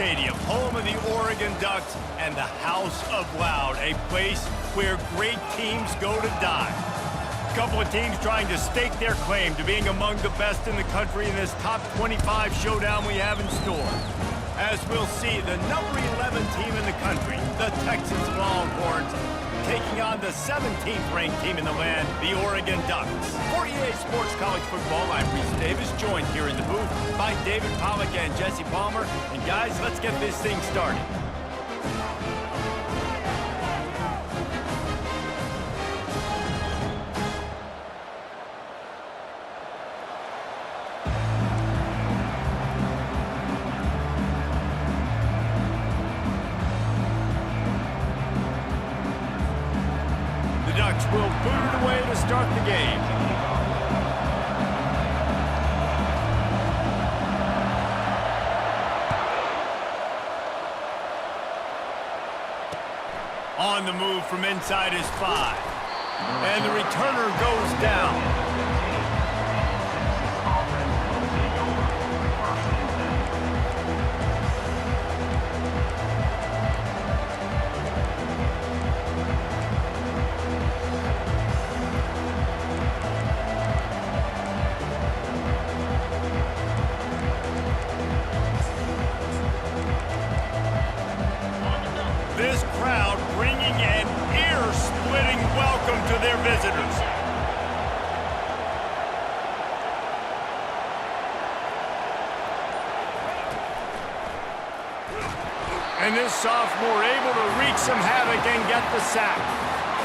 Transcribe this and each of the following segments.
Stadium, home of the Oregon Ducks and the House of Loud, a place where great teams go to die. A couple of teams trying to stake their claim to being among the best in the country in this top 25 showdown we have in store. As we'll see, the number 11 team in the country, the Texas Longhorns, taking on the 17th ranked team in the land, the Oregon Ducks. For EA Sports College Football, I'm Reese Davis, joined here in the booth by David Pollack and Jesse Palmer. And guys, let's get this thing started. Will boot it away to start the game. On the move from inside his 5. And the returner goes down. This crowd bringing an ear-splitting welcome to their visitors. And this sophomore able to wreak some havoc and get the sack.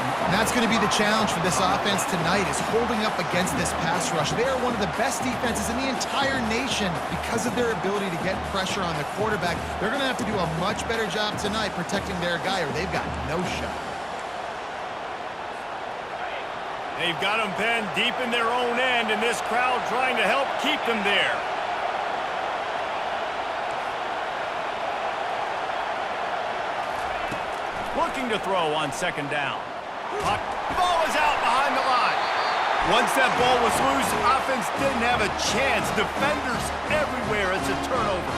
And that's going to be the challenge for this offense tonight, is holding up against this pass rush. They are one of the best defenses in the entire nation because of their ability to get pressure on the quarterback. They're going to have to do a much better job tonight protecting their guy, or they've got no shot. They've got them penned deep in their own end, and this crowd trying to help keep them there. Looking to throw on second down. The ball is out behind the line. Once that ball was loose, offense didn't have a chance. Defenders everywhere. It's a turnover.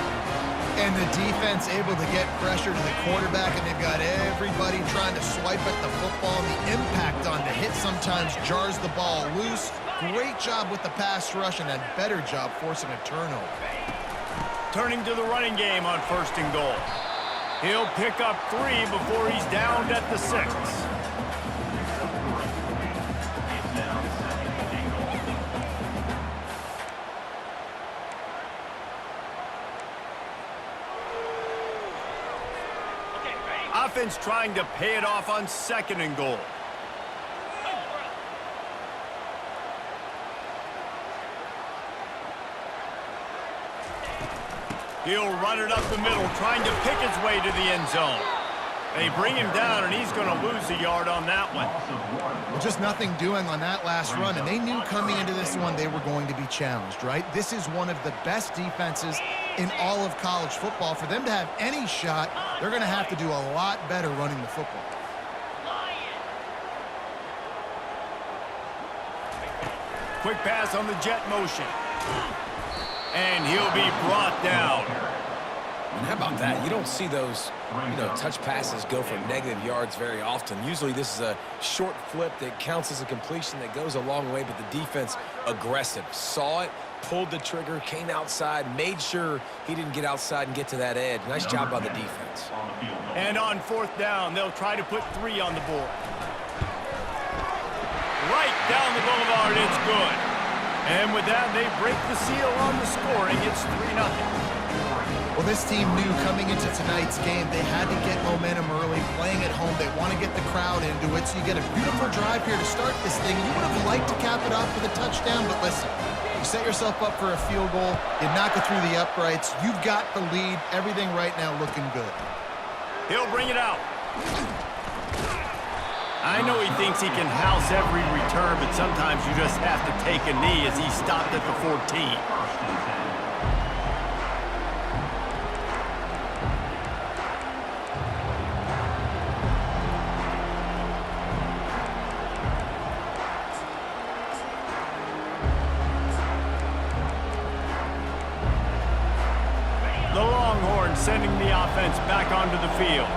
And the defense able to get pressure to the quarterback, and they've got everybody trying to swipe at the football. The impact on the hit sometimes jars the ball loose. Great job with the pass rush, and a better job forcing a turnover. Turning to the running game on 1st and goal. He'll pick up 3 before he's downed at the 6. Offense trying to pay it off on 2nd and goal. He'll run it up the middle, trying to pick his way to the end zone. They bring him down, and he's going to lose a yard on that one. Well, just nothing doing on that last run, and they knew coming into this one they were going to be challenged, right? This is one of the best defenses in all of college football. For them to have any shot, they're going to have to do a lot better running the football. Quick pass on the jet motion. And he'll be brought down. And how about that? You don't see those, touch passes go for negative yards very often. Usually this is a short flip that counts as a completion that goes a long way, but the defense aggressive. Saw it, pulled the trigger, came outside, made sure he didn't get outside and get to that edge. Nice job by the defense. And on 4th down, they'll try to put 3 on the board. Right down the boulevard, it's good. And with that, they break the seal on the scoring. It's 3-0. Well, this team knew coming into tonight's game they had to get momentum early, playing at home. They want to get the crowd into it, so you get a beautiful drive here to start this thing. You would have liked to cap it off with a touchdown, but listen, you set yourself up for a field goal, you knock it through the uprights, you've got the lead, everything right now looking good. He'll bring it out. I know he thinks he can house every return, but sometimes you just have to take a knee as he stopped at the 14. The Longhorns Longhorns sending the offense back onto the field.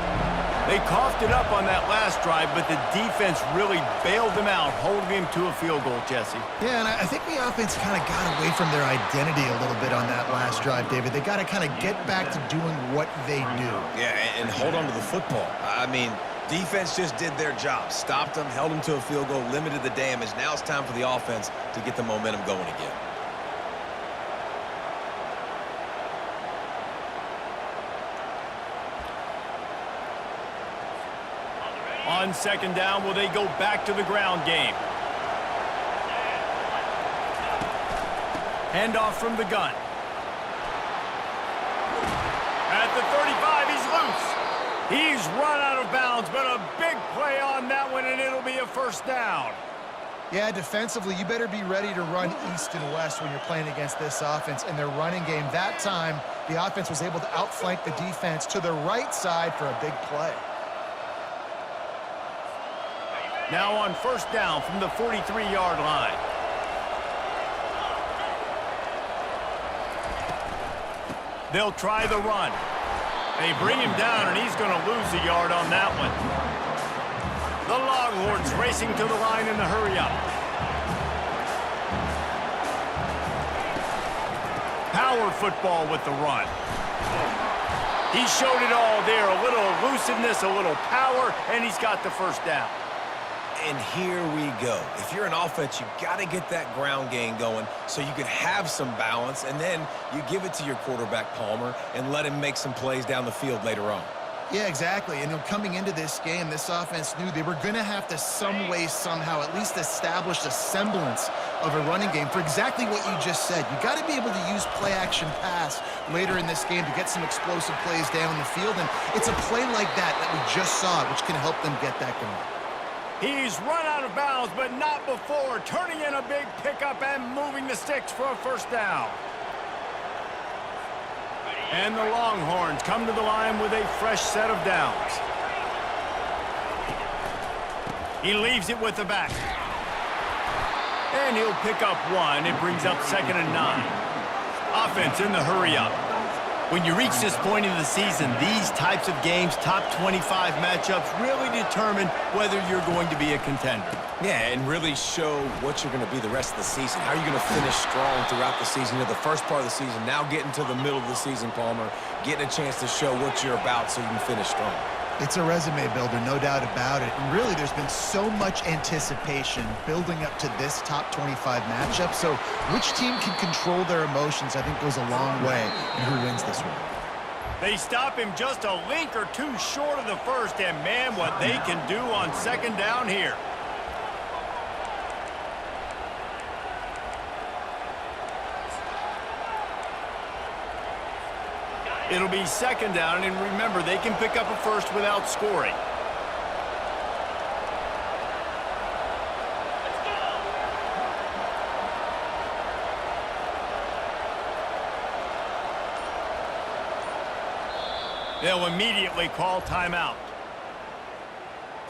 They coughed it up on that last drive, but the defense really bailed them out, holding them to a field goal, Jesse. Yeah, and I think the offense kind of got away from their identity a little bit on that last drive, David. They got to kind of get back to doing what they do. Yeah, and hold on to the football. I mean, defense just did their job. Stopped them, held them to a field goal, limited the damage. Now it's time for the offense to get the momentum going again. On second down, will they go back to the ground game? Handoff from the gun. At the 35, he's loose. He's run out of bounds, but a big play on that one, and it'll be a first down. Yeah, defensively, you better be ready to run east and west when you're playing against this offense. In their running game, that time, the offense was able to outflank the defense to the right side for a big play. Now on first down from the 43-yard line. They'll try the run. They bring him down, and he's going to lose a yard on that one. The Longhorns racing to the line in the hurry-up. Power football with the run. He showed it all there. A little elusiveness, a little power, and he's got the first down. And here we go. If you're an offense, you got to get that ground game going so you can have some balance, and then you give it to your quarterback, Palmer, and let him make some plays down the field later on. Yeah, exactly. And coming into this game, this offense knew they were going to have to some way, somehow, at least establish a semblance of a running game for exactly what you just said. You got to be able to use play-action pass later in this game to get some explosive plays down the field, and it's a play like that we just saw, which can help them get that going. He's run out of bounds, but not before. Turning in a big pickup and moving the sticks for a first down. And the Longhorns come to the line with a fresh set of downs. He leaves it with the back. And he'll pick up one. It brings up 2nd and 9. Offense in the hurry-up. When you reach this point in the season, these types of games, top 25 matchups, really determine whether you're going to be a contender. Yeah, and really show what you're going to be the rest of the season. How are you going to finish strong throughout the season? The first part of the season, now getting to the middle of the season, Palmer, getting a chance to show what you're about so you can finish strong. It's a resume builder, no doubt about it. And really, there's been so much anticipation building up to this top 25 matchup. So which team can control their emotions, I think, goes a long way in who wins this one. They stop him just a link or two short of the first, and man, what they can do on second down here. It'll be second down, and remember, they can pick up a first without scoring. They'll immediately call timeout.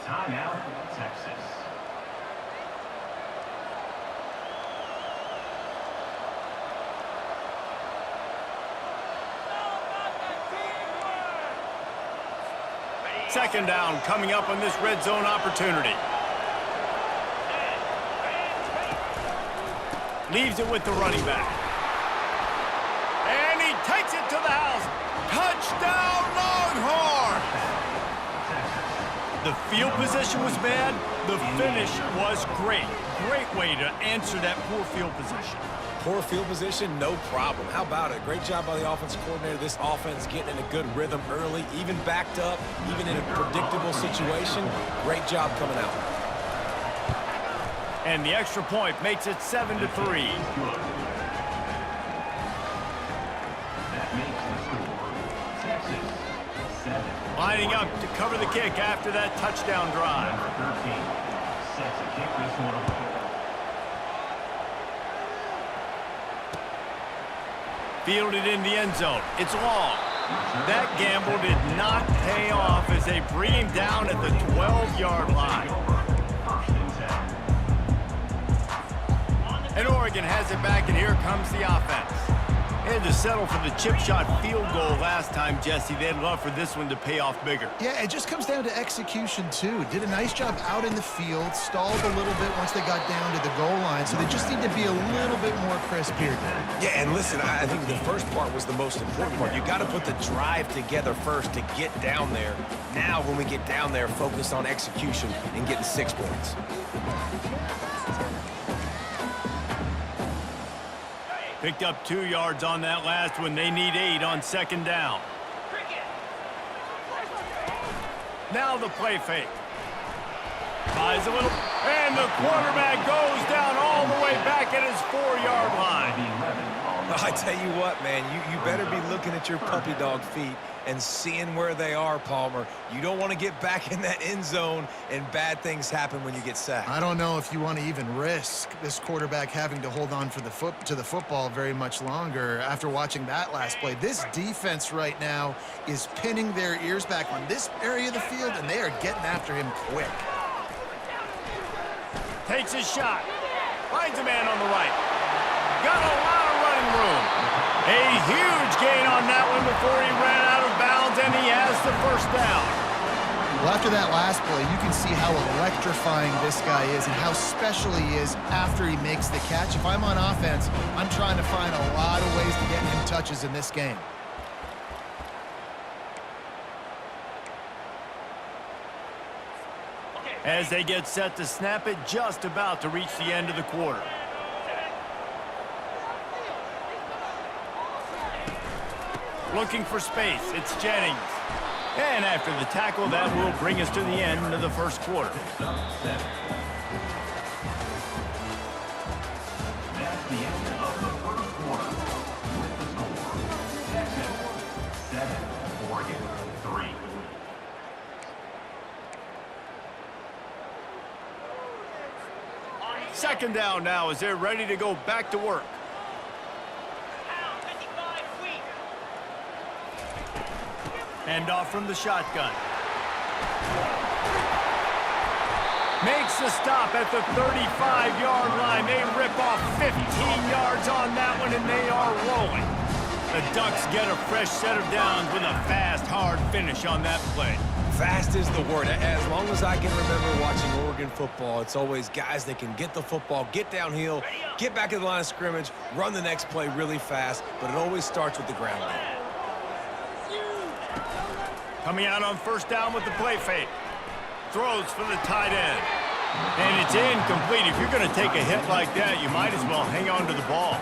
Timeout, Texas. Second down coming up on this red zone opportunity. Leaves it with the running back. And he takes it to the house. Touchdown, Longhorns! The field position was bad. The finish was great. Great way to answer that poor field position. Poor field position, no problem. How about it? Great job by the offensive coordinator. This offense getting in a good rhythm early, even backed up, even in a predictable situation. Great job coming out. And the extra point makes it 7-3. That makes the score Texas 7. Lining up to cover the kick after that touchdown drive. Number 13 sets to kick this one away. Fielded in the end zone. It's long. That gamble did not pay off as they bring him down at the 12-yard line. And Oregon has it back, and here comes the offense. Had to settle for the chip shot field goal last time, Jesse. They'd love for this one to pay off bigger. Yeah, it just comes down to execution, too. Did a nice job out in the field, stalled a little bit once they got down to the goal line, so they just need to be a little bit more crisp here. Yeah, and listen, I think the first part was the most important part. You got to put the drive together first to get down there. Now, when we get down there, focus on execution and getting 6 points. Picked up 2 yards on that last one. They need 8 on second down. Now the play fake. Buys a little, and the quarterback goes down all the way back at his 4-yard line. I tell you what, man, you better be looking at your puppy dog feet and seeing where they are, Palmer. You don't want to get back in that end zone and bad things happen when you get sacked. I don't know if you want to even risk this quarterback having to hold on for the football very much longer after watching that last play. This defense right now is pinning their ears back on this area of the field, and they are getting after him quick. Takes a shot. Finds a man on the right. Got a lot of running room. A huge gain on that one before he ran out of bounds, and he has the first down. Well, after that last play, you can see how electrifying this guy is and how special he is after he makes the catch. If I'm on offense, I'm trying to find a lot of ways to get him touches in this game. As they get set to snap it, just about to reach the end of the quarter. Looking for space, it's Jennings. And after the tackle, that will bring us to the end of the first quarter. That's the end of the first quarter. With the score, Texas 7, Oregon 3. Second down now as they're ready to go back to work. Hand off from the shotgun. Makes the stop at the 35-yard line. They rip off 15 yards on that one, and they are rolling. The Ducks get a fresh set of downs with a fast, hard finish on that play. Fast is the word. As long as I can remember watching Oregon football, it's always guys that can get the football, get downhill, get back in the line of scrimmage, run the next play really fast, but it always starts with the ground game. Coming out on first down with the play fake. Throws for the tight end. And it's incomplete. If you're going to take a hit like that, you might as well hang on to the ball.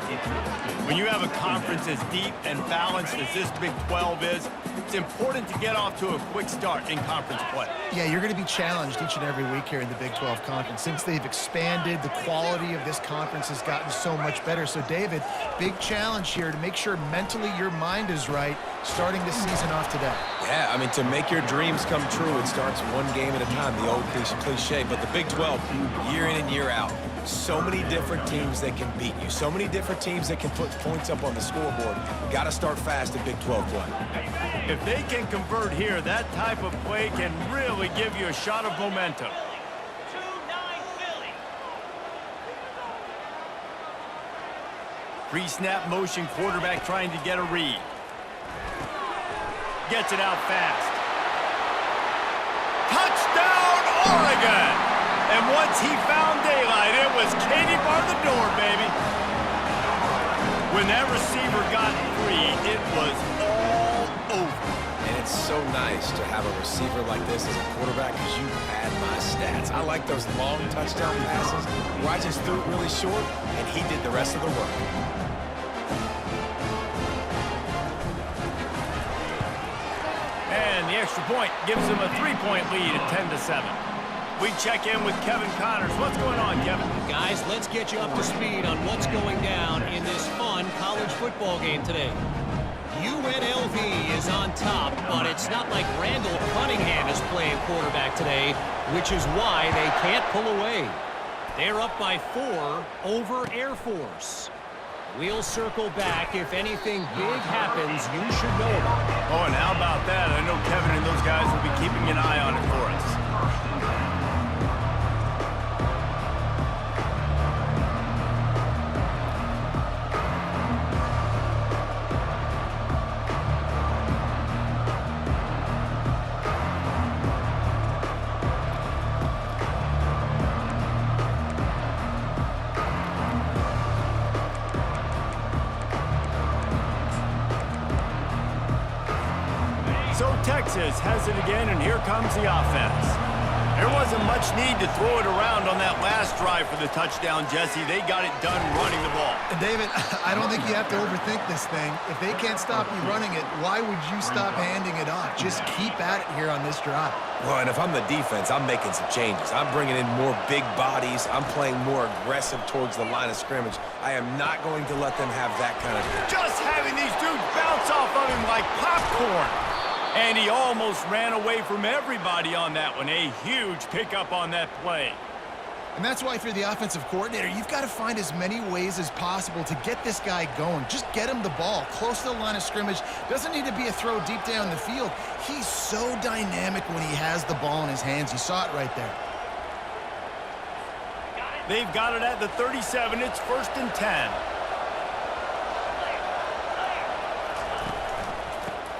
When you have a conference as deep and balanced as this Big 12 is, it's important to get off to a quick start in conference play. Yeah, you're going to be challenged each and every week here in the Big 12 Conference. Since they've expanded, the quality of this conference has gotten so much better. So, David, big challenge here to make sure mentally your mind is right starting the season off today. Yeah, I mean, to make your dreams come true, it starts one game at a time, the old cliche. But the Big 12, year in and year out, so many different teams that can beat you, so many different teams that can put points up on the scoreboard. Got to start fast in Big 12 play. If they can convert here, that type of play can really give you a shot of momentum. Pre-snap motion, quarterback trying to get a read. Gets it out fast. Touchdown, Oregon! And once he found daylight, it was Katie bar the door, baby. When that receiver got free, it was all over. And it's so nice to have a receiver like this as a quarterback because you pad my stats. I like those long touchdown passes where I just threw it really short and he did the rest of the work. And the extra point gives them a 3-point lead at 10-7. We check in with Kevin Connors. What's going on, Kevin? Guys, let's get you up to speed on what's going down in this fun college football game today. UNLV is on top, but it's not like Randall Cunningham is playing quarterback today, which is why they can't pull away. They're up by 4 over Air Force. We'll circle back. If anything big happens, you should know about it. Oh, and how about that? I know Kevin and those guys will be keeping an eye on it for us. So Texas has it again, and here comes the offense. There wasn't much need to throw it around on that last drive for the touchdown, Jesse. They got it done running the ball. And David, I don't think you have to overthink this thing. If they can't stop you running it, why would you stop handing it off? Just keep at it here on this drive. Well, and if I'm the defense, I'm making some changes. I'm bringing in more big bodies. I'm playing more aggressive towards the line of scrimmage. I am not going to let them have that kind of... Just having these dudes bounce off of him like popcorn. And he almost ran away from everybody on that one. A huge pickup on that play. And that's why if you're the offensive coordinator, you've got to find as many ways as possible to get this guy going. Just get him the ball close to the line of scrimmage. Doesn't need to be a throw deep down the field. He's so dynamic when he has the ball in his hands. You saw it right there. They've got it at the 37. It's 1st and 10.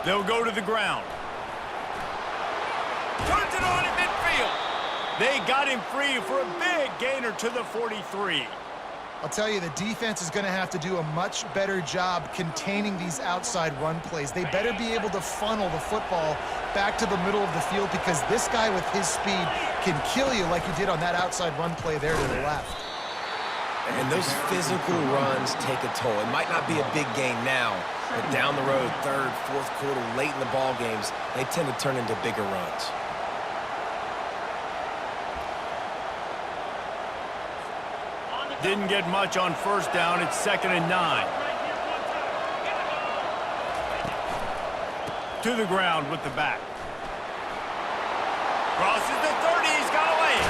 They'll go to the ground. Turns it on at midfield. They got him free for a big gainer to the 43. I'll tell you, the defense is going to have to do a much better job containing these outside run plays. They better be able to funnel the football back to the middle of the field because this guy with his speed can kill you like he did on that outside run play there to the left. And those physical runs take a toll. It might not be a big gain now, but down the road, third, fourth quarter, late in the ball games, they tend to turn into bigger runs. Didn't get much on 1st down. It's 2nd and 9. To the ground with the back. Crosses the 30. He's got away.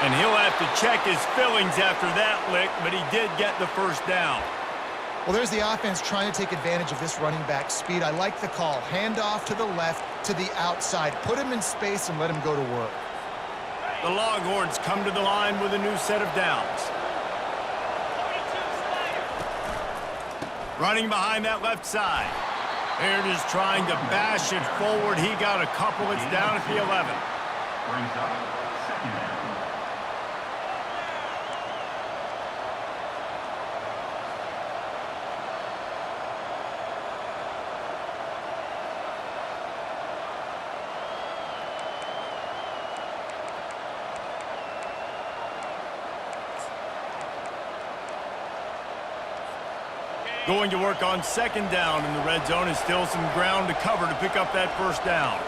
And he'll have to check his fillings after that lick, but he did get the 1st down. Well, there's the offense trying to take advantage of this running back speed. I like the call. Hand off to the left, to the outside. Put him in space and let him go to work. The Longhorns come to the line with a new set of downs. Running behind that left side. They're just trying to bash it forward. He got a couple. It's down at the 11. Brings up 2nd down. Going to work on 2nd down in the red zone is still some ground to cover to pick up that 1st down.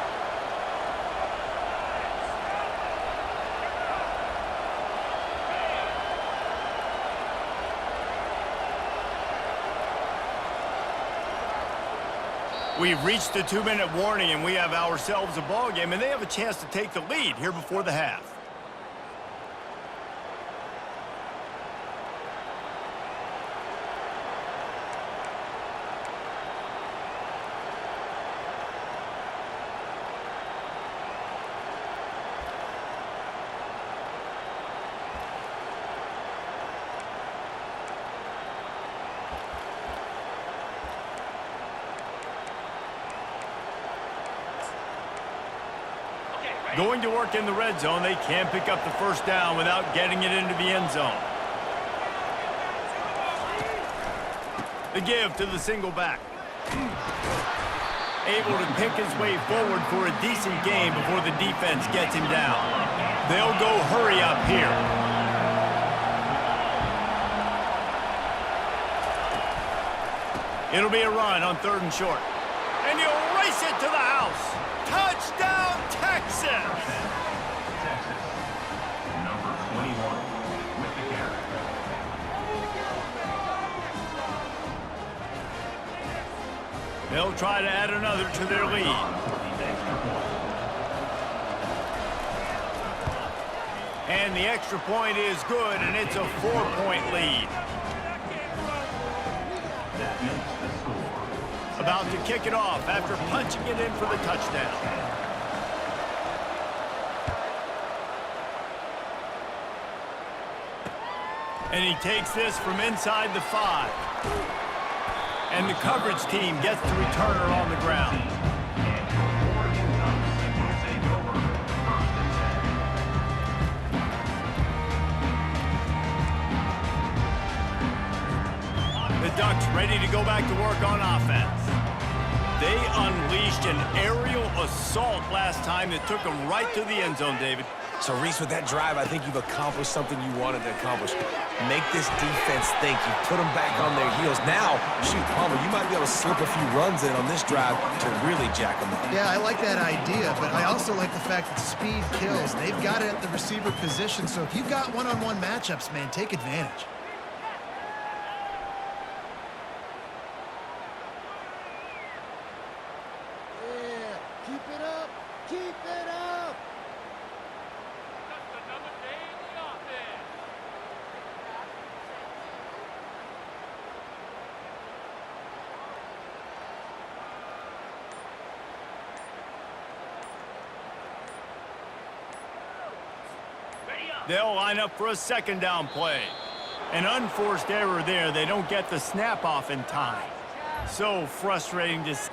We've reached the 2-minute warning, and we have ourselves a ball game, and they have a chance to take the lead here before the half. Going to work in the red zone. They can't pick up the 1st down without getting it into the end zone. The give to the single back. Able to pick his way forward for a decent game before the defense gets him down. They'll go hurry up here. It'll be a run on 3rd and short. And you'll race it to the house. Touchdown, Texas! Texas, number 21, with the carry. They'll try to add another to their lead. And the extra point is good, and it's a 4-point lead. That makes the score. About to kick it off after punching it in for the touchdown. And he takes this from inside the 5. And the coverage team gets the returner on the ground. The Ducks ready to go back to work on offense. They unleashed an aerial assault last time that took them right to the end zone, David. So, Reese, with that drive, I think you've accomplished something you wanted to accomplish. Make this defense think. You put them back on their heels. Now, shoot, Palmer, you might be able to slip a few runs in on this drive to really jack them up. Yeah, I like that idea, but I also like the fact that speed kills. They've got it at the receiver position, so if you've got one-on-one matchups, man, take advantage. Yeah, keep it up, keep it up. They'll line up for a second down play. An unforced error there. They don't get the snap off in time. So frustrating to see.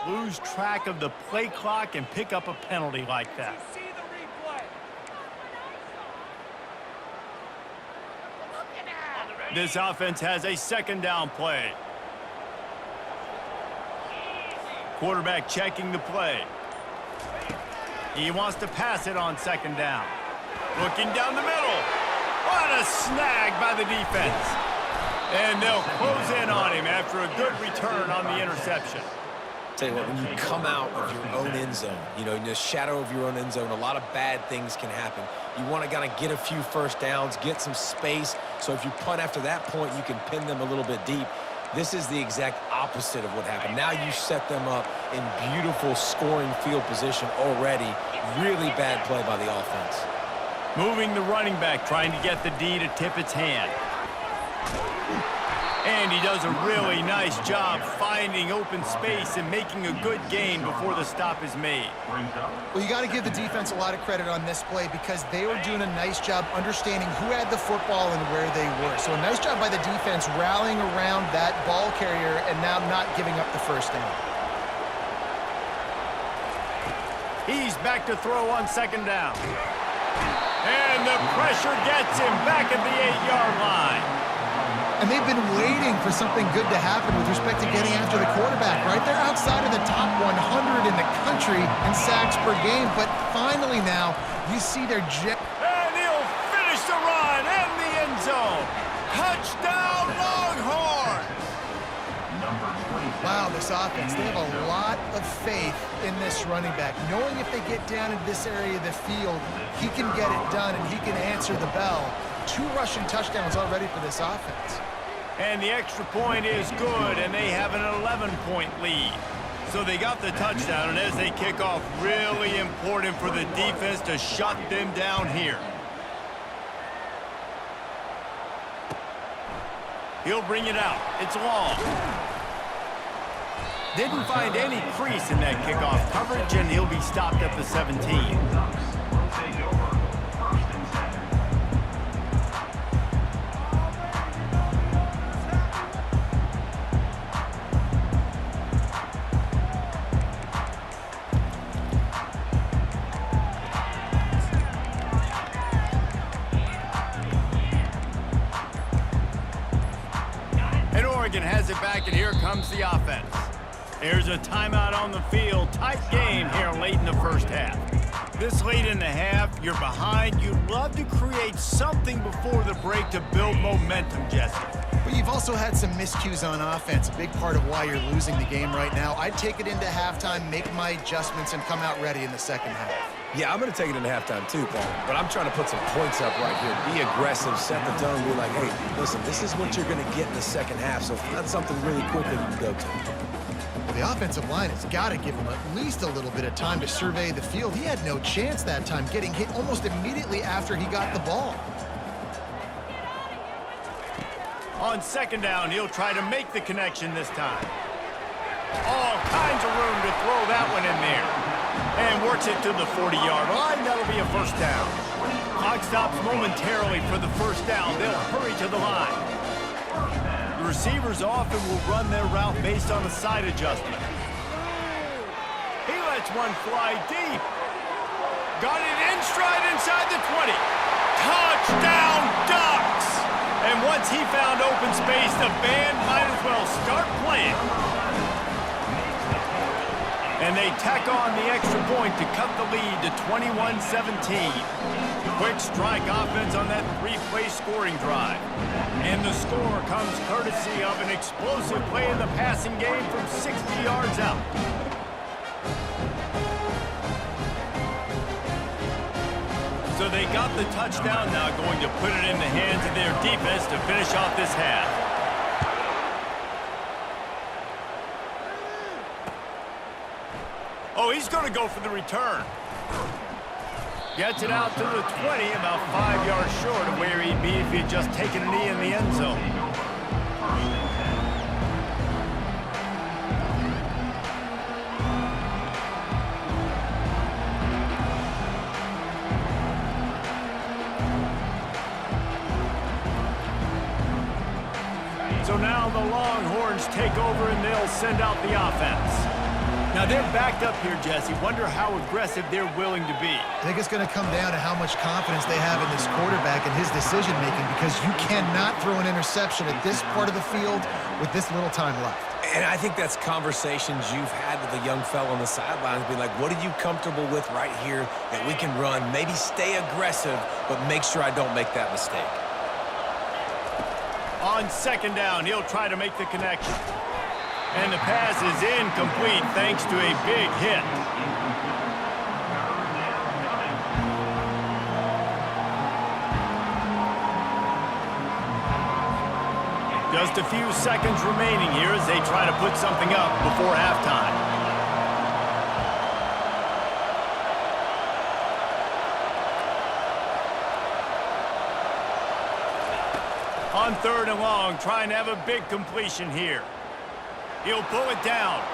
Lose track of the play clock and pick up a penalty like that. This offense has a second down play. Quarterback checking the play. He wants to pass it on second down. Looking down the middle. What a snag by the defense. And they'll close in on him after a good return on the interception. Tell you what, when you come out of your own end zone, you know, in the shadow of your own end zone, a lot of bad things can happen. You want to kind of get a few first downs, get some space, so if you punt after that point, you can pin them a little bit deep. This is the exact opposite of what happened. Now you set them up in beautiful scoring field position already. Really bad play by the offense. Moving the running back, trying to get the D to tip its hand. And he does a really nice job finding open space and making a good gain before the stop is made. Well, you got to give the defense a lot of credit on this play because they were doing a nice job understanding who had the football and where they were. So a nice job by the defense rallying around that ball carrier and now not giving up the first down. He's back to throw on second down. And the pressure gets him back at the 8-yard line. And they've been waiting for something good to happen with respect to getting after the quarterback, right? They're outside of the top 100 in the country in sacks per game, but finally now you see their And he'll finish the run in the end zone. Touchdown, Longhorns! Wow, this offense, they have a lot of faith in this running back, knowing if they get down into this area of the field, he can get it done and he can answer the bell. 2 rushing touchdowns already for this offense. And the extra point is good, and they have an 11-point lead. So they got the touchdown, and as they kick off, really important for the defense to shut them down here. He'll bring it out. It's long. Didn't find any crease in that kickoff coverage, and he'll be stopped at the 17. Oregon has it back, and here comes the offense. There's a timeout on the field. Tight game here late in the first half. This late in the half, you're behind. You'd love to create something before the break to build momentum, Jesse. But you've also had some miscues on offense, a big part of why you're losing the game right now. I'd take it into halftime, make my adjustments, and come out ready in the second half. Yeah, I'm going to take it into halftime too, Paul. But I'm trying to put some points up right here. Be aggressive, set the tone, be like, hey, listen, this is what you're going to get in the second half, so find something really quickly you can go to. Well, the offensive line has got to give him at least a little bit of time to survey the field. He had no chance that time, getting hit almost immediately after he got the ball. On second down, he'll try to make the connection this time. All kinds of room to throw that one in there. And works it to the 40-yard line. That'll be a first down. Clock stops momentarily for the first down. They'll hurry to the line. The receivers often will run their route based on a side adjustment. He lets one fly deep. Got it in stride inside the 20. Touchdown, Ducks! And once he found open space, the band might as well start playing. And they tack on the extra point to cut the lead to 21-17. Quick strike offense on that 3-play scoring drive. And the score comes courtesy of an explosive play in the passing game from 60 yards out. So they got the touchdown, now going to put it in the hands of their defense to finish off this half. Oh, he's going to go for the return. Gets it out to the 20, about 5 yards short of where he'd be if he'd just taken a knee in the end zone. So now the Longhorns take over and they'll send out the offense. Now they're backed up here, Jesse. Wonder how aggressive they're willing to be. I think it's going to come down to how much confidence they have in this quarterback and his decision-making, because you cannot throw an interception at this part of the field with this little time left. And I think that's conversations you've had with a young fellow on the sidelines, be like, what are you comfortable with right here that we can run? Maybe stay aggressive, but make sure I don't make that mistake. On second down, he'll try to make the connection. And the pass is incomplete thanks to a big hit. Just a few seconds remaining here as they try to put something up before halftime. On third and long, trying to have a big completion here. He'll pull it down.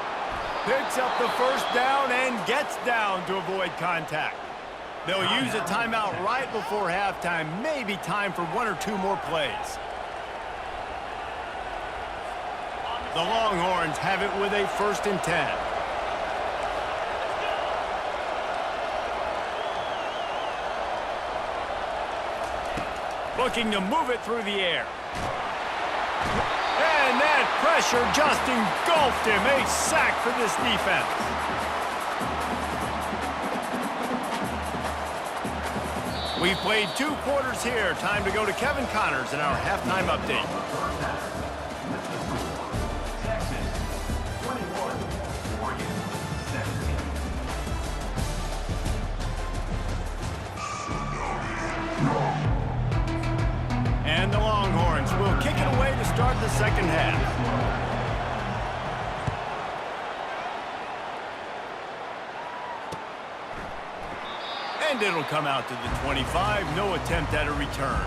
Picks up the first down and gets down to avoid contact. They'll use a timeout right before halftime. Maybe time for one or two more plays. The Longhorns have it with a 1st and 10. Looking to move it through the air. And that pressure just engulfed him. A sack for this defense. We've played 2 quarters here. Time to go to Kevin Connors in our halftime update. Texas 21, Oregon 17. And the Longhorns will kick it away to start the second half. And it'll come out to the 25. No attempt at a return.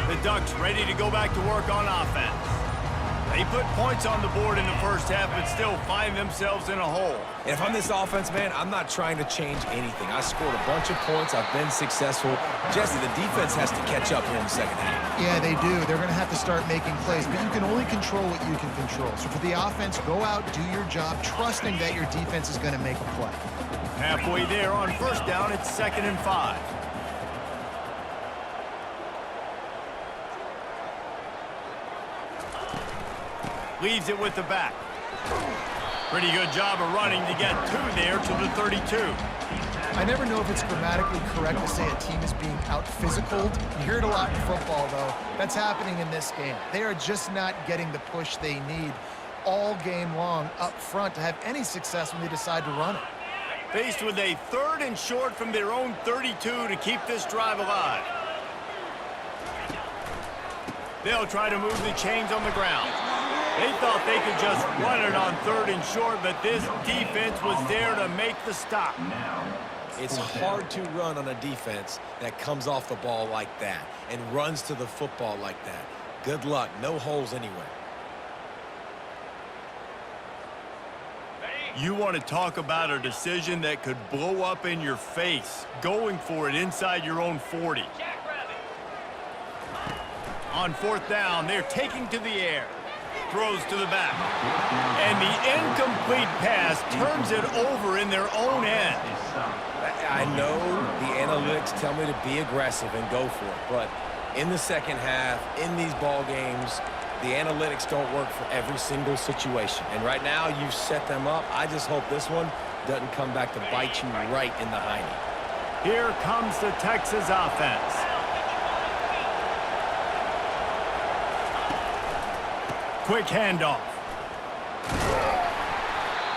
The Ducks ready to go back to work on offense. They put points on the board in the first half, but still find themselves in a hole. And if I'm this offense, man, I'm not trying to change anything. I scored a bunch of points. I've been successful. Jesse, the defense has to catch up here in the second half. Yeah, they do. They're going to have to start making plays, but you can only control what you can control. So for the offense, go out, do your job, trusting that your defense is going to make a play. Halfway there on first down, it's 2nd and 5. Leaves it with the back. Pretty good job of running to get 2 there to the 32. I never know if it's grammatically correct to say a team is being out-physicaled. You hear it a lot in football, though. That's happening in this game. They are just not getting the push they need all game long up front to have any success when they decide to run it. Faced with a 3rd and short from their own 32 to keep this drive alive. They'll try to move the chains on the ground. They thought they could just run it on 3rd and short, but this defense was there to make the stop. It's hard to run on a defense that comes off the ball like that and runs to the football like that. Good luck. No holes anywhere. You want to talk about a decision that could blow up in your face, going for it inside your own 40. On 4th down, they're taking to the air. Throws to the back. And the incomplete pass turns it over in their own end. I know the analytics tell me to be aggressive and go for it, but in the second half, in these ball games, the analytics don't work for every single situation. And right now, you've set them up. I just hope this one doesn't come back to bite you right in the hiney. Here comes the Texas offense. Quick handoff.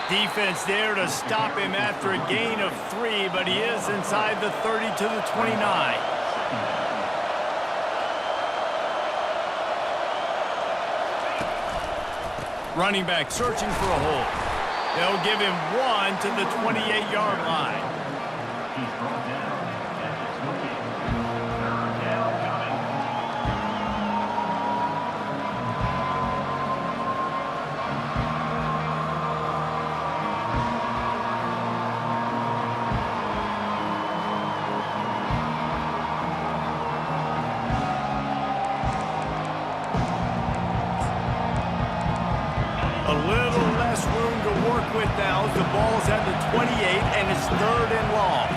Defense there to stop him after a gain of 3, but he is inside the 30 to the 29. Running back searching for a hole. They'll give him 1 to the 28-yard line. He's brought down at the 20. 3rd down coming. A little less room to work with now as the ball's at the 28 and it's 3rd and long.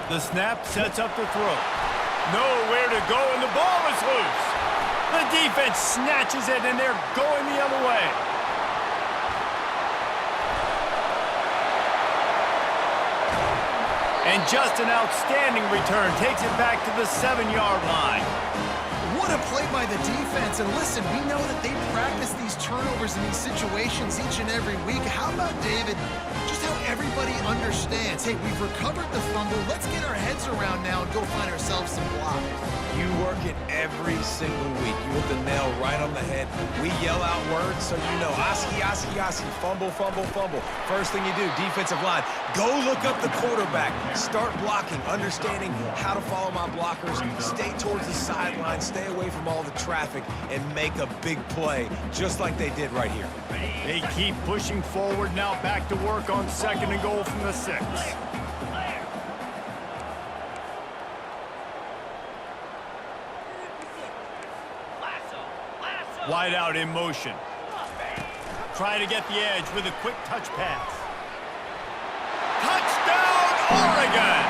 The snap sets up the throw. Nowhere to go and the ball is loose. The defense snatches it and they're going the other way. And just an outstanding return takes it back to the 7-yard line. What a play by the defense. And listen, we know that they practice these turnovers in these situations each and every week. How about, David, just how everybody understands, hey, we've recovered the fumble. Let's get our heads around now and go find ourselves some blocks. You work it every single week. You hit the nail right on the head. We yell out words so you know. Oski, Oski, Oski, fumble, fumble, fumble. First thing you do, defensive line, go look up the quarterback. Start blocking, understanding how to follow my blockers. Stay towards the sideline, stay away from all the traffic, and make a big play, just like they did right here. They keep pushing forward now, back to work on 2nd and goal from the 6. Wide out in motion. try to get the edge with a quick touch pass. Touchdown, Oregon!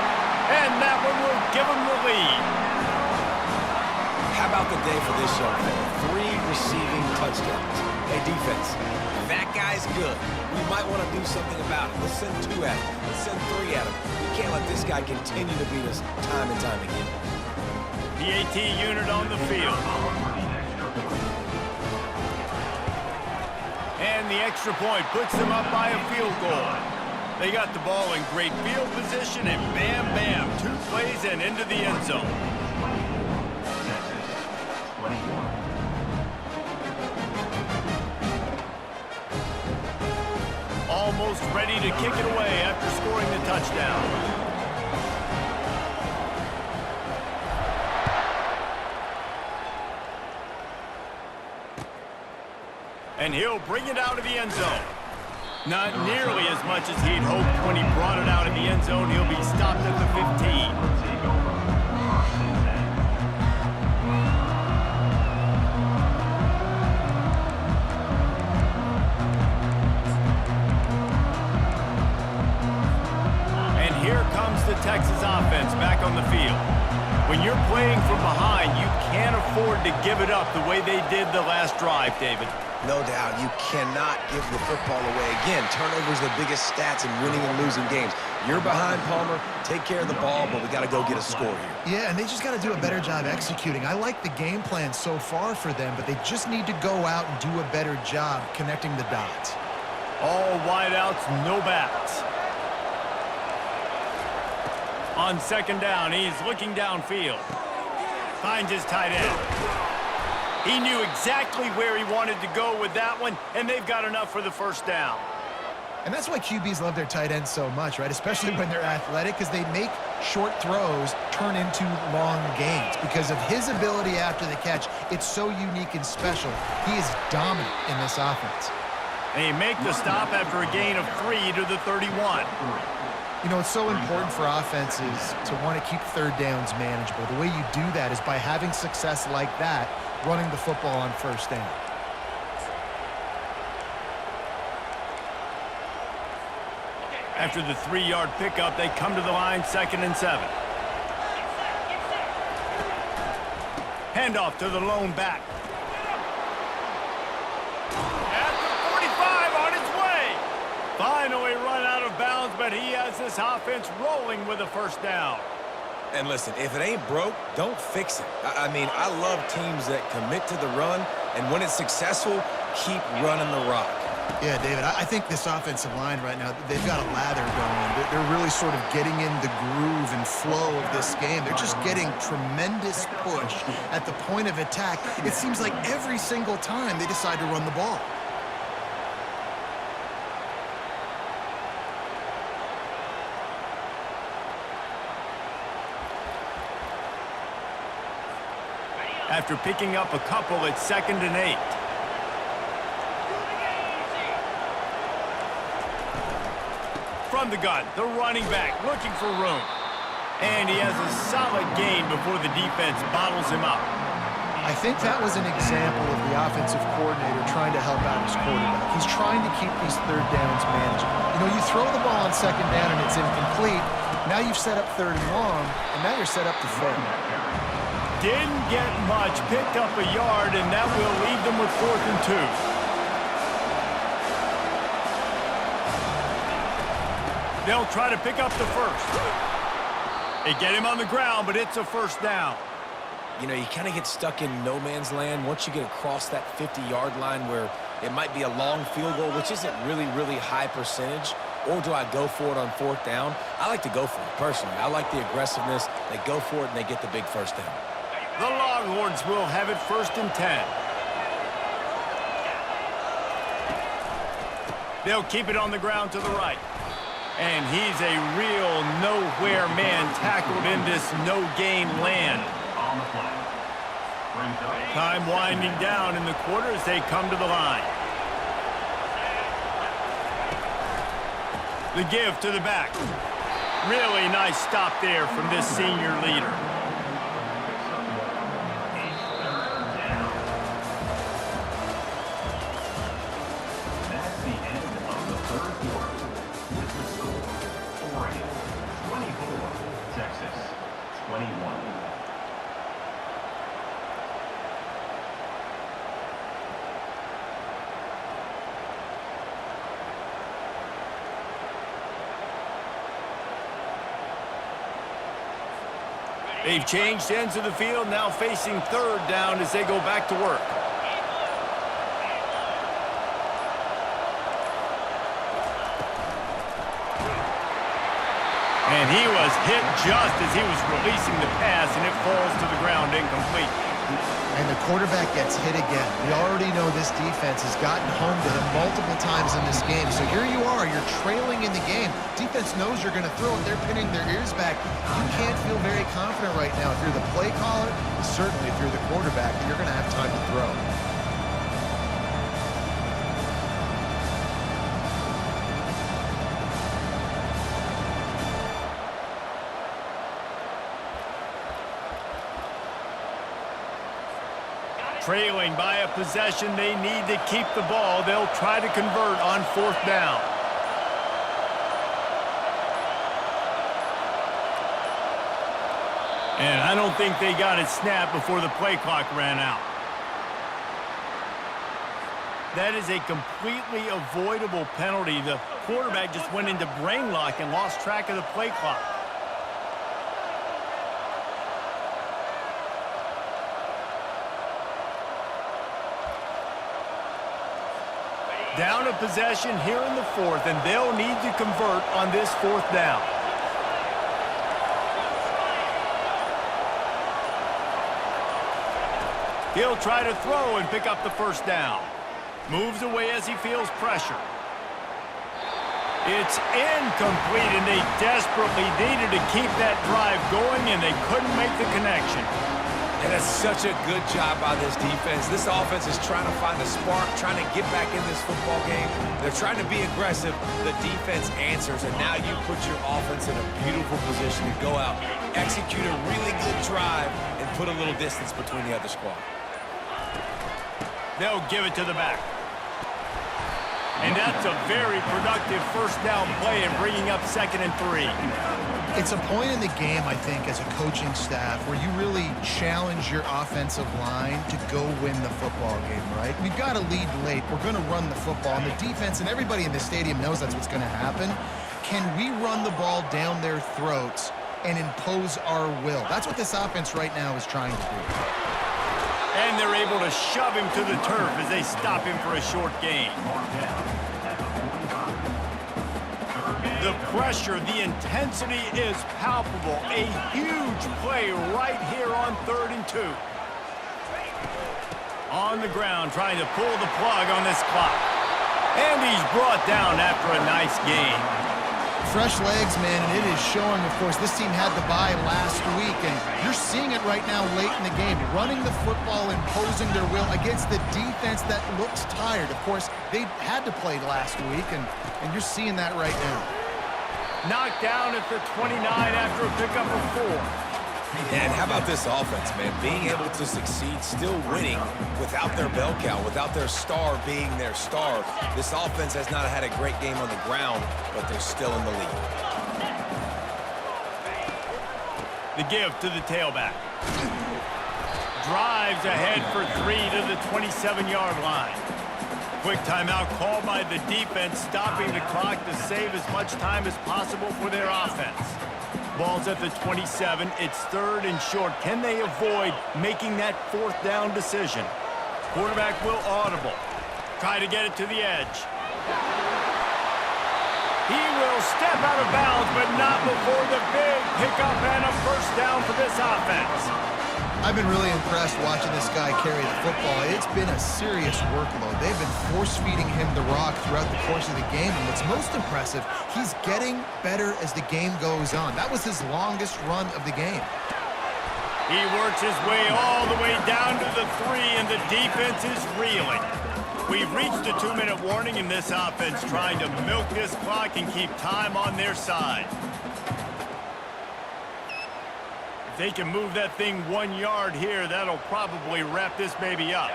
And that one will give them the lead. How about the day for this young fella? 3 receiving touchdowns. Hey, defense, that guy's good. We might want to do something about it. Let's send 2 at him. Let's send 3 at him. We can't let this guy continue to beat us time and time again. PAT unit on the field. And the extra point puts them up by a field goal. They got the ball in great field position, and bam, bam, 2 plays and into the end zone. Almost ready to kick it away after scoring the touchdown. And he'll bring it out of the end zone. Not nearly as much as he'd hoped when he brought it out of the end zone. He'll be stopped at the 15. And here comes the Texas offense back on the field. When you're playing from behind, you can't afford to give it up the way they did the last drive, David. No doubt, you cannot give the football away. Again, turnovers are the biggest stats in winning and losing games. You're behind, Palmer. Take care of the ball, but we got to go get a score here. Yeah, and they just got to do a better job executing. I like the game plan so far for them, but they just need to go out and do a better job connecting the dots. All wideouts, no backs. On second down, he's looking downfield. Finds his tight end. He knew exactly where he wanted to go with that one, and they've got enough for the first down. And that's why QBs love their tight ends so much, right? Especially when they're athletic, because they make short throws turn into long gains. Because of his ability after the catch, it's so unique and special. He is dominant in this offense. And he make the stop after a gain of 3 to the 31. You know, it's so important for offenses to want to keep third downs manageable. The way you do that is by having success like that, running the football on first down. After the 3-yard pickup, they come to the line, 2nd and 7. Handoff to the lone back. At the 45, on its way. Finally run out of bounds, but he has this offense rolling with a first down. And listen, if it ain't broke, don't fix it. I mean, I love teams that commit to the run, and when it's successful, keep running the rock. Yeah, David, I think this offensive line right now, they've got a lather going. They're really sort of getting in the groove and flow of this game. They're just getting tremendous push at the point of attack. It seems like every single time they decide to run the ball. After picking up a couple, it's 2nd and 8. From the gun, the running back looking for room. And he has a solid gain before the defense bottles him up. I think that was an example of the offensive coordinator trying to help out his quarterback. He's trying to keep these third downs manageable. You know, you throw the ball on 2nd down and it's incomplete. Now you've set up 3rd and long, and now you're set up to fail. Didn't get much, picked up a yard, and that will leave them with 4th and 2. They'll try to pick up the first. They get him on the ground, but it's a first down. You know, you kind of get stuck in no man's land once you get across that 50-yard line where it might be a long field goal, which isn't really high percentage. Or do I go for it on 4th down? I like to go for it, personally. I like the aggressiveness. They go for it, and they get the big first down. The Longhorns will have it 1st and 10. They'll keep it on the ground to the right. And he's a real nowhere man tackled in this no-gain land. Time winding down in the quarter as they come to the line. The give to the back. Really nice stop there from this senior leader. 21. They've changed ends of the field, now facing third down as they go back to work. And he was hit just as he was releasing the pass, and it falls to the ground incomplete. And the quarterback gets hit again. We already know this defense has gotten home to him multiple times in this game. So here you are, you're trailing in the game. Defense knows you're going to throw it. They're pinning their ears back. You can't feel very confident right now. If you're the play caller, certainly if you're the quarterback, you're going to have time to throw. Trailing by a possession, they need to keep the ball. They'll try to convert on fourth down. And I don't think they got it snapped before the play clock ran out. That is a completely avoidable penalty. The quarterback just went into brain lock and lost track of the play clock. Down a possession here in the fourth, and they'll need to convert on this fourth down. He'll try to throw and pick up the first down. Moves away as he feels pressure. It's incomplete, and they desperately needed to keep that drive going, and they couldn't make the connection. And that's such a good job by this defense. This offense is trying to find a spark, trying to get back in this football game. They're trying to be aggressive. The defense answers, and now you put your offense in a beautiful position to go out, execute a really good drive, and put a little distance between the other squad. They'll give it to the back. And that's a very productive first down play in bringing up 2nd and 3. It's a point in the game, I think, as a coaching staff where you really challenge your offensive line to go win the football game, right? We've got to lead late. We're going to run the football. And the defense and everybody in the stadium knows that's what's going to happen. Can we run the ball down their throats and impose our will? That's what this offense right now is trying to do. And they're able to shove him to the turf as they stop him for a short gain. The pressure, the intensity is palpable. A huge play right here on 3rd and 2. On the ground, trying to pull the plug on this clock. And he's brought down after a nice gain. Fresh legs, man, and it is showing, of course, this team had the bye last week, and you're seeing it right now late in the game. Running the football, imposing their will against the defense that looks tired. Of course, they had to play last week, and you're seeing that right now. Knocked down at the 29 after a pickup of 4. And how about this offense, man? Being able to succeed, still winning without their bell cow, without their star being their star. This offense has not had a great game on the ground, but they're still in the lead. The give to the tailback. Drives ahead for 3 to the 27-yard line. Quick timeout called by the defense, stopping the clock to save as much time as possible for their offense. Ball's at the 27. It's 3rd and short. Can they avoid making that 4th down decision? Quarterback will audible. Try to get it to the edge. He will step out of bounds, but not before the big pickup and a first down for this offense. I've been really impressed watching this guy carry the football. It's been a serious workload. They've been force-feeding him the rock throughout the course of the game, and what's most impressive, he's getting better as the game goes on. That was his longest run of the game. He works his way all the way down to the 3, and the defense is reeling. We've reached a 2-minute warning in this offense, trying to milk this clock and keep time on their side. If they can move that thing 1 yard here, that'll probably wrap this baby up.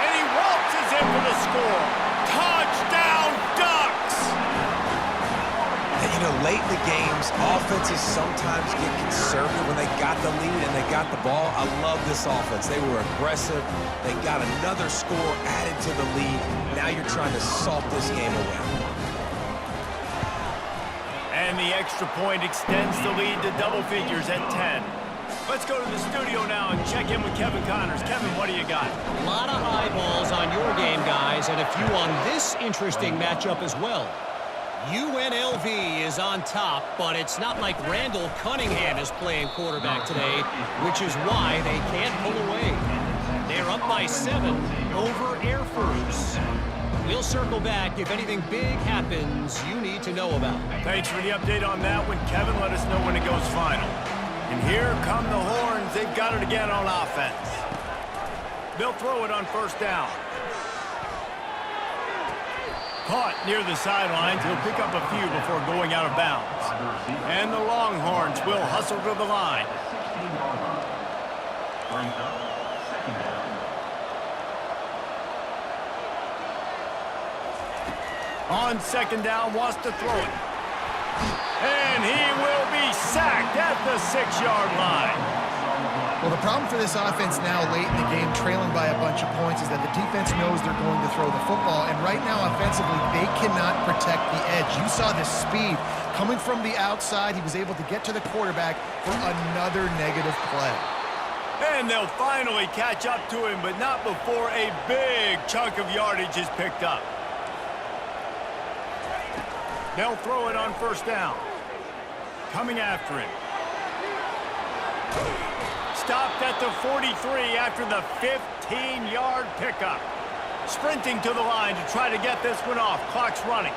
And he waltzes in for the score. Touchdown, Ducks! And, you know, late in the games, offenses sometimes get conservative when they got the lead and they got the ball. I love this offense. They were aggressive. They got another score added to the lead. Now you're trying to salt this game away. And the extra point extends the lead to double figures at 10. Let's go to the studio now and check in with Kevin Connors. Kevin, what do you got? A lot of eyeballs on your game, guys, and a few on this interesting matchup as well. UNLV is on top, but it's not like Randall Cunningham is playing quarterback today, which is why they can't pull away. They're up by 7 over Air Force. We'll circle back if anything big happens you need to know about. Thanks for the update on that one, Kevin. Let us know when it goes final. And here come the Horns. They've got it again on offense. They'll throw it on first down. Caught near the sidelines. He'll pick up a few before going out of bounds. And the Longhorns will hustle to the line. 16-yard line. Brings up second down. On second down, wants to throw it. And he will be sacked at the 6-yard line. Well, the problem for this offense now late in the game, trailing by a bunch of points, is that the defense knows they're going to throw the football. And right now, offensively, they cannot protect the edge. You saw the speed coming from the outside. He was able to get to the quarterback for another negative play. And they'll finally catch up to him, but not before a big chunk of yardage is picked up. They'll throw it on first down. Coming after him. Stopped at the 43 after the 15-yard pickup. Sprinting to the line to try to get this one off. Clock's running.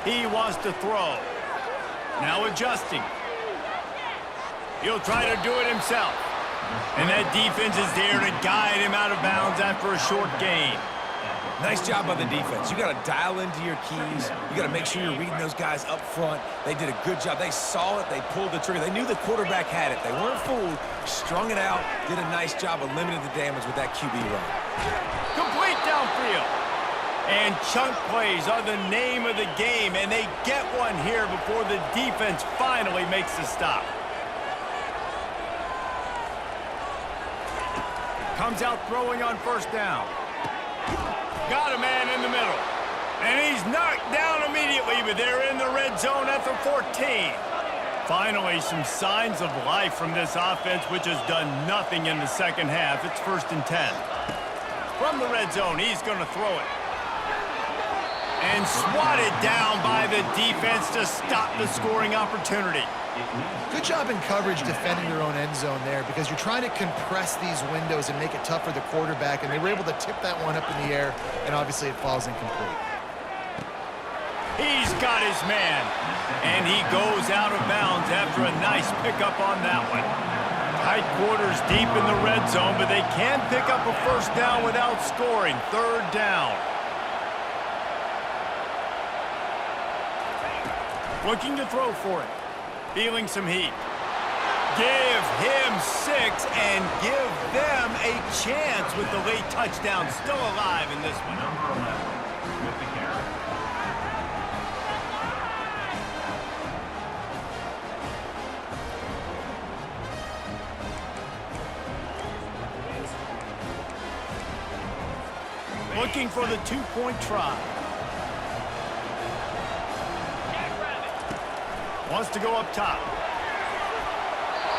He wants to throw. Now adjusting. He'll try to do it himself. And that defense is there to guide him out of bounds after a short gain. Nice job by the defense. You got to dial into your keys. You got to make sure you're reading those guys up front. They did a good job. They saw it. They pulled the trigger. They knew the quarterback had it. They weren't fooled. Strung it out. Did a nice job of limiting the damage with that QB run. Complete downfield. And chunk plays are the name of the game, and they get one here before the defense finally makes the stop. Comes out throwing on first down. Got a man in the middle. And he's knocked down immediately, but they're in the red zone at the 14. Finally, some signs of life from this offense, which has done nothing in the second half. It's 1st and 10. From the red zone, he's going to throw it. And swatted down by the defense to stop the scoring opportunity. Good job in coverage defending their own end zone there, because you're trying to compress these windows and make it tough for the quarterback, and they were able to tip that one up in the air, and obviously it falls incomplete. He's got his man, and he goes out of bounds after a nice pickup on that one. Tight quarters deep in the red zone, but they can pick up a first down without scoring. 3rd down. Looking to throw for it. Feeling some heat. Give him 6 and give them a chance with the late touchdown still alive in this one. Number 11 with the carry. Looking for the 2-point try. Wants to go up top.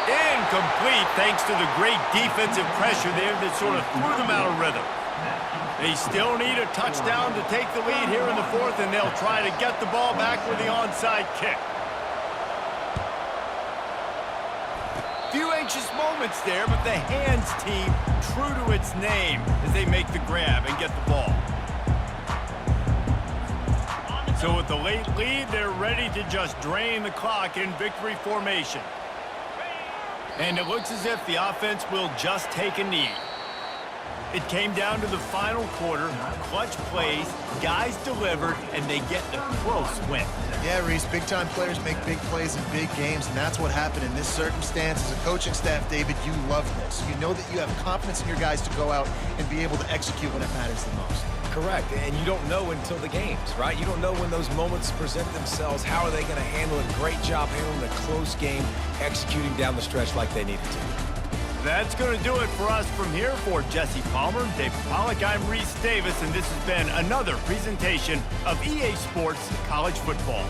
Incomplete thanks to the great defensive pressure there that sort of threw them out of rhythm. They still need a touchdown to take the lead here in the 4th, and they'll try to get the ball back with the onside kick. Few anxious moments there, but the Hands team true to its name as they make the grab and get the ball. So with the late lead, they're ready to just drain the clock in victory formation. And it looks as if the offense will just take a knee. It came down to the final quarter, clutch plays, guys delivered, and they get a close win. Yeah, Reese, big-time players make big plays in big games, and that's what happened in this circumstance. As a coaching staff, David, you love this. You know that you have confidence in your guys to go out and be able to execute when it matters the most. correct. And you don't know until the games, right? You don't know when those moments present themselves. How are they going to handle it? Great job handling a close game, executing down the stretch like they needed to. That's going to do it for us from here. For Jesse Palmer, David Pollack, I'm Reese Davis, and this has been another presentation of EA Sports College Football.